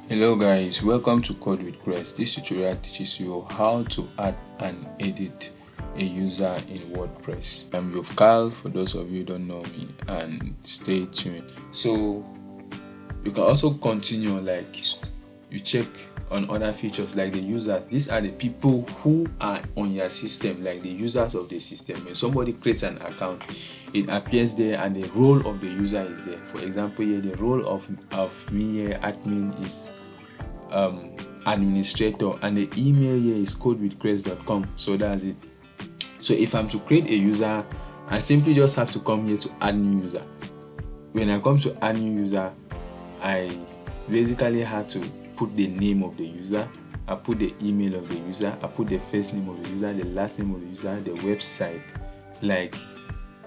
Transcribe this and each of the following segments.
Hello guys, welcome to Code with Crest. This tutorial teaches you how to add and edit a user in WordPress. I'm your Carl for those of you who don't know me, and stay tuned. So you can also continue, like you check on other features like the users. These are the people who are on your system, like the users of the system. When somebody creates an account, it appears there and the role of the user is there. For example, here the role of me here, admin, is administrator, and the email here is codewithcrest.com. So that's it. So if I'm to create a user, I simply just have to come here to add new user. When I come to add new user, I basically have to put the name of the user, I put the email of the user, I put the first name of the user, the last name of the user, the website, like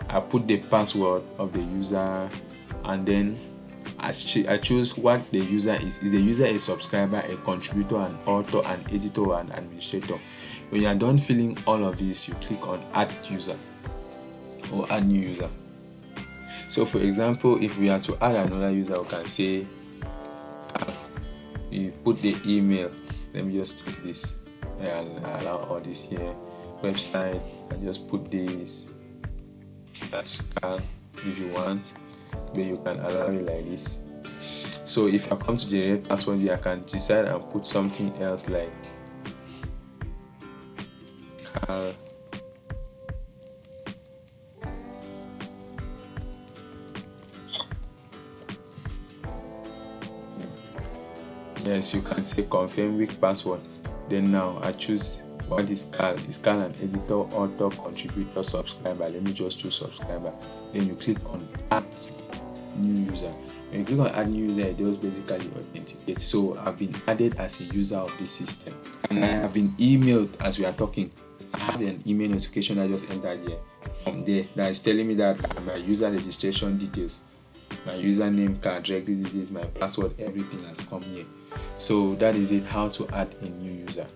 I put the password of the user, and then I choose what the user is. Is the user a subscriber, a contributor, an author, an editor, or an administrator? When you are done filling all of these, you click on add user or add new user. So for example, if we are to add another user, we can say you put the email. Let me just take this and allow all this here. Website, and just put this /cal if you want, but you can allow it like this. So if I come to generate password here, I can decide and put something else like cal. Yes, you can say confirm weak password. Then now I choose what is cal. Is cal an editor, author, contributor, subscriber? Let me just choose subscriber. Then you click on add new user. When you click on add new user, it does basically authenticate. So I've been added as a user of this system, and I have been emailed as we are talking. I have an email notification I just entered here from there that is telling me that my user registration details, my username, card, direct details, my password, everything has come here. So that is it, how to add a new user.